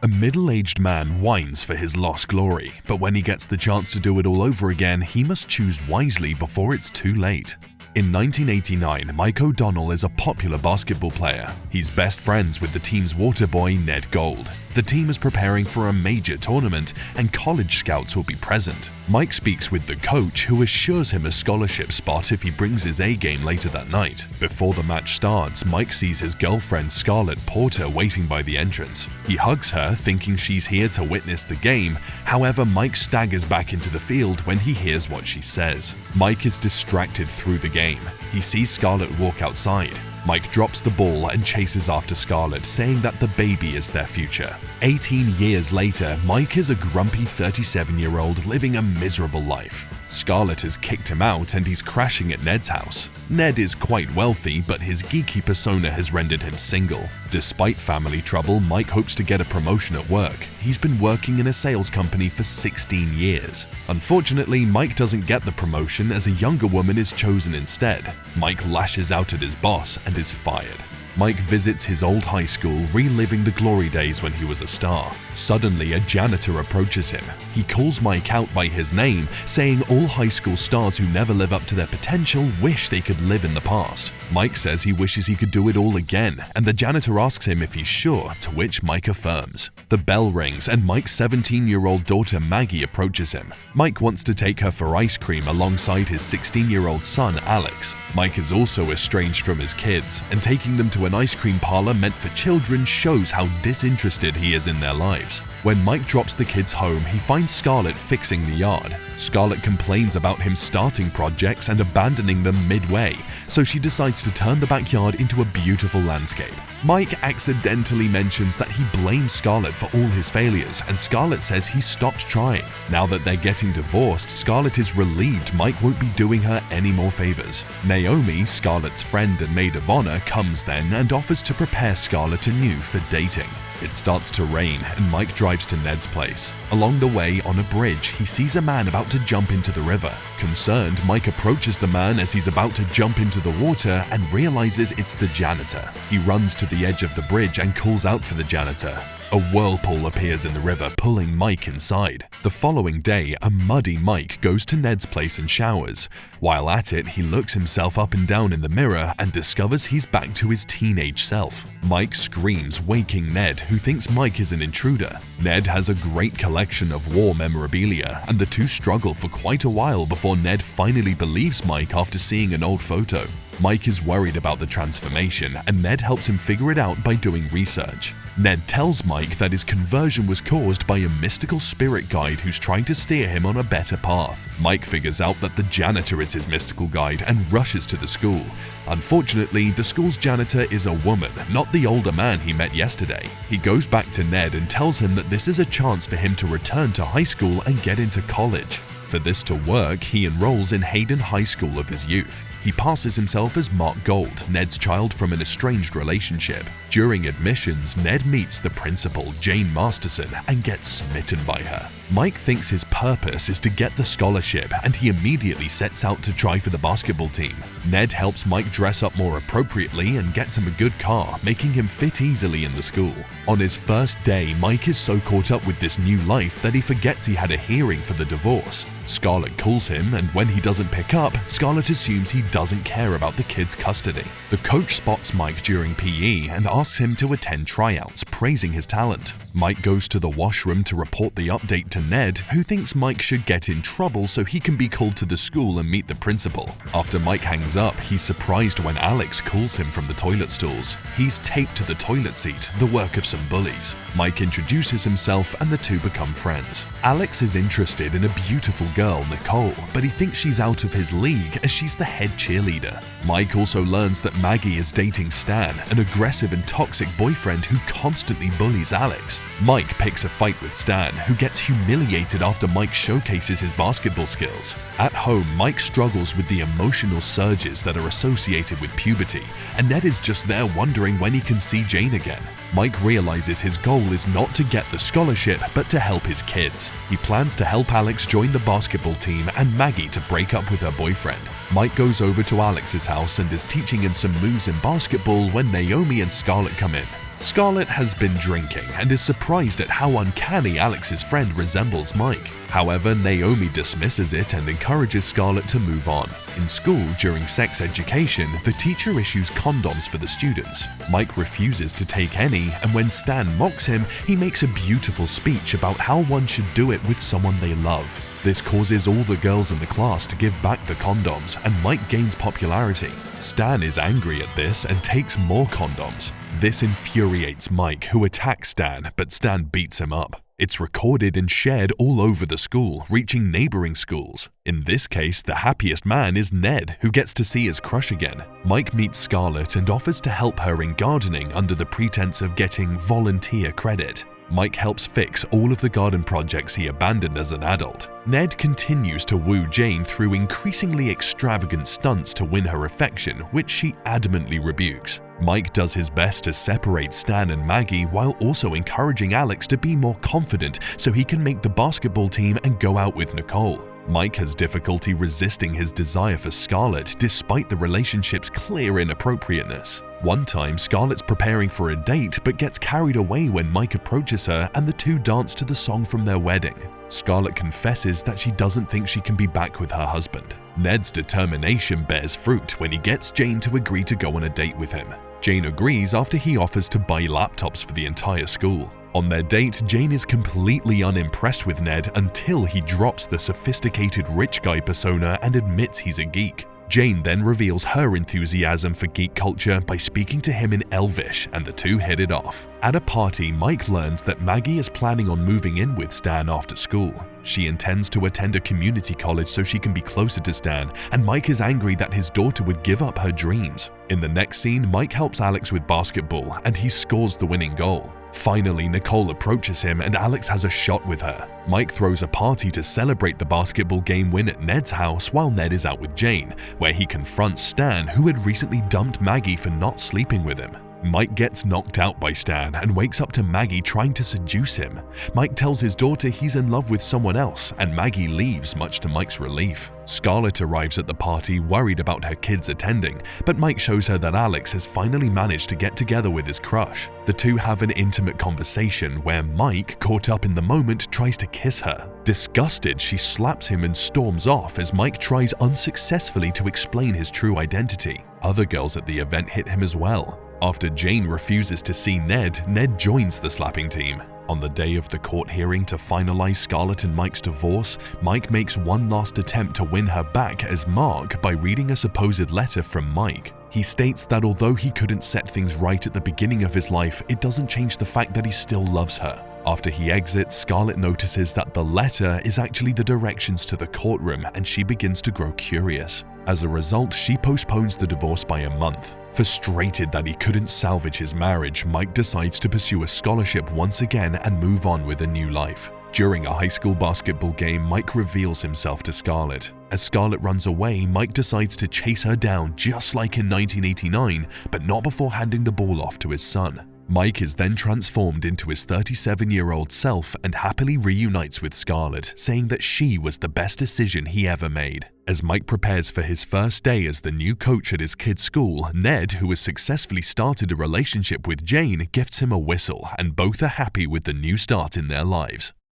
A middle-aged man whines for his lost glory, but when he gets the chance to do it all over again, he must choose wisely before it's too late. In 1989, Mike O'Donnell is a popular basketball player. He's best friends with the team's water boy, Ned Gold. The team is preparing for a major tournament, and college scouts will be present. Mike speaks with the coach, who assures him a scholarship spot if he brings his A game later that night. Before the match starts, Mike sees his girlfriend Scarlett Porter waiting by the entrance. He hugs her, thinking she's here to witness the game. However, Mike staggers back into the field when he hears what she says. Mike is distracted through the game. He sees Scarlett walk outside. Mike drops the ball and chases after Scarlett, saying that the baby is their future. 18 years later, Mike is a grumpy 37-year-old living a miserable life. Scarlett has kicked him out and he's crashing at Ned's house. Ned is quite wealthy, but his geeky persona has rendered him single. Despite family trouble, Mike hopes to get a promotion at work. He's been working in a sales company for 16 years. Unfortunately, Mike doesn't get the promotion as a younger woman is chosen instead. Mike lashes out at his boss and is fired. Mike visits his old high school, reliving the glory days when he was a star. Suddenly, a janitor approaches him. He calls Mike out by his name, saying all high school stars who never live up to their potential wish they could live in the past. Mike says he wishes he could do it all again, and the janitor asks him if he's sure, to which Mike affirms. The bell rings, and Mike's 17-year-old daughter Maggie approaches him. Mike wants to take her for ice cream alongside his 16-year-old son Alex. Mike is also estranged from his kids, and taking them to an ice cream parlor meant for children shows how disinterested he is in their lives. When Mike drops the kids home, he finds Scarlett fixing the yard. Scarlett complains about him starting projects and abandoning them midway, so she decides to turn the backyard into a beautiful landscape. Mike accidentally mentions that he blames Scarlett for all his failures, and Scarlett says he stopped trying. Now that they're getting divorced, Scarlett is relieved Mike won't be doing her any more favors. Naomi, Scarlett's friend and maid of honor, comes then and offers to prepare Scarlett anew for dating. It starts to rain and Mike drives to Ned's place. Along the way, on a bridge, he sees a man about to jump into the river. Concerned, Mike approaches the man as he's about to jump into the water and realizes it's the janitor. He runs to the edge of the bridge and calls out for the janitor. A whirlpool appears in the river, pulling Mike inside. The following day, a muddy Mike goes to Ned's place and showers. While at it, he looks himself up and down in the mirror and discovers he's back to his teenage self. Mike screams, waking Ned, who thinks Mike is an intruder. Ned has a great collection of war memorabilia, and the two struggle for quite a while before Ned finally believes Mike after seeing an old photo. Mike is worried about the transformation, and Ned helps him figure it out by doing research. Ned tells Mike that his conversion was caused by a mystical spirit guide who's trying to steer him on a better path. Mike figures out that the janitor is his mystical guide and rushes to the school. Unfortunately, the school's janitor is a woman, not the older man he met yesterday. He goes back to Ned and tells him that this is a chance for him to return to high school and get into college. For this to work, he enrolls in Hayden High School of his youth. He passes himself as Mark Gold, Ned's child from an estranged relationship. During admissions, Ned meets the principal, Jane Masterson, and gets smitten by her. Mike thinks his purpose is to get the scholarship, and he immediately sets out to try for the basketball team. Ned helps Mike dress up more appropriately and gets him a good car, making him fit easily in the school. On his first day, Mike is so caught up with this new life that he forgets he had a hearing for the divorce. Scarlett calls him, and when he doesn't pick up, Scarlett assumes he doesn't care about the kid's custody. The coach spots Mike during PE and asks him to attend tryouts, praising his talent. Mike goes to the washroom to report the update to Ned, who thinks Mike should get in trouble so he can be called to the school and meet the principal. After Mike hangs up, he's surprised when Alex calls him from the toilet stalls. He's taped to the toilet seat, the work of some bullies. Mike introduces himself and the two become friends. Alex is interested in a beautiful girl, Nicole, but he thinks she's out of his league as she's the head cheerleader. Mike also learns that Maggie is dating Stan, an aggressive and toxic boyfriend who constantly bullies Alex. Mike picks a fight with Stan, who gets humiliated after Mike showcases his basketball skills. At home, Mike struggles with the emotional surges that are associated with puberty, and Ned is just there wondering when he can see Jane again. Mike realizes his goal is not to get the scholarship, but to help his kids. He plans to help Alex join the basketball team and Maggie to break up with her boyfriend. Mike goes over to Alex's house and is teaching him some moves in basketball when Naomi and Scarlett come in. Scarlett has been drinking and is surprised at how uncanny Alex's friend resembles Mike. However, Naomi dismisses it and encourages Scarlett to move on. In school, during sex education, the teacher issues condoms for the students. Mike refuses to take any, and when Stan mocks him, he makes a beautiful speech about how one should do it with someone they love. This causes all the girls in the class to give back the condoms, and Mike gains popularity. Stan is angry at this and takes more condoms. This infuriates Mike, who attacks Stan, but Stan beats him up. It's recorded and shared all over the school, reaching neighboring schools. In this case, the happiest man is Ned, who gets to see his crush again. Mike meets Scarlett and offers to help her in gardening under the pretense of getting volunteer credit. Mike helps fix all of the garden projects he abandoned as an adult. Ned continues to woo Jane through increasingly extravagant stunts to win her affection, which she adamantly rebukes. Mike does his best to separate Stan and Maggie while also encouraging Alex to be more confident so he can make the basketball team and go out with Nicole. Mike has difficulty resisting his desire for Scarlett despite the relationship's clear inappropriateness. One time, Scarlett's preparing for a date but gets carried away when Mike approaches her and the two dance to the song from their wedding. Scarlett confesses that she doesn't think she can be back with her husband. Ned's determination bears fruit when he gets Jane to agree to go on a date with him. Jane agrees after he offers to buy laptops for the entire school. On their date, Jane is completely unimpressed with Ned until he drops the sophisticated rich guy persona and admits he's a geek. Jane then reveals her enthusiasm for geek culture by speaking to him in Elvish, and the two hit it off. At a party, Mike learns that Maggie is planning on moving in with Stan after school. She intends to attend a community college so she can be closer to Stan, and Mike is angry that his daughter would give up her dreams. In the next scene, Mike helps Alex with basketball, and he scores the winning goal. Finally, Nicole approaches him and Alex has a shot with her. Mike throws a party to celebrate the basketball game win at Ned's house while Ned is out with Jane, where he confronts Stan, who had recently dumped Maggie for not sleeping with him. Mike gets knocked out by Stan and wakes up to Maggie trying to seduce him. Mike tells his daughter he's in love with someone else, and Maggie leaves, much to Mike's relief. Scarlett arrives at the party worried about her kids attending, but Mike shows her that Alex has finally managed to get together with his crush. The two have an intimate conversation where Mike, caught up in the moment, tries to kiss her. Disgusted, she slaps him and storms off as Mike tries unsuccessfully to explain his true identity. Other girls at the event hit him as well. After Jane refuses to see Ned, Ned joins the slapping team. On the day of the court hearing to finalize Scarlett and Mike's divorce, Mike makes one last attempt to win her back as Mark by reading a supposed letter from Mike. He states that although he couldn't set things right at the beginning of his life, it doesn't change the fact that he still loves her. After he exits, Scarlett notices that the letter is actually the directions to the courtroom, and she begins to grow curious. As a result, she postpones the divorce by a month. Frustrated that he couldn't salvage his marriage, Mike decides to pursue a scholarship once again and move on with a new life. During a high school basketball game, Mike reveals himself to Scarlett. As Scarlett runs away, Mike decides to chase her down just like in 1989, but not before handing the ball off to his son. Mike is then transformed into his 37-year-old self and happily reunites with Scarlett, saying that she was the best decision he ever made. As Mike prepares for his first day as the new coach at his kid's school, Ned, who has successfully started a relationship with Jane, gifts him a whistle, and both are happy with the new start in their lives.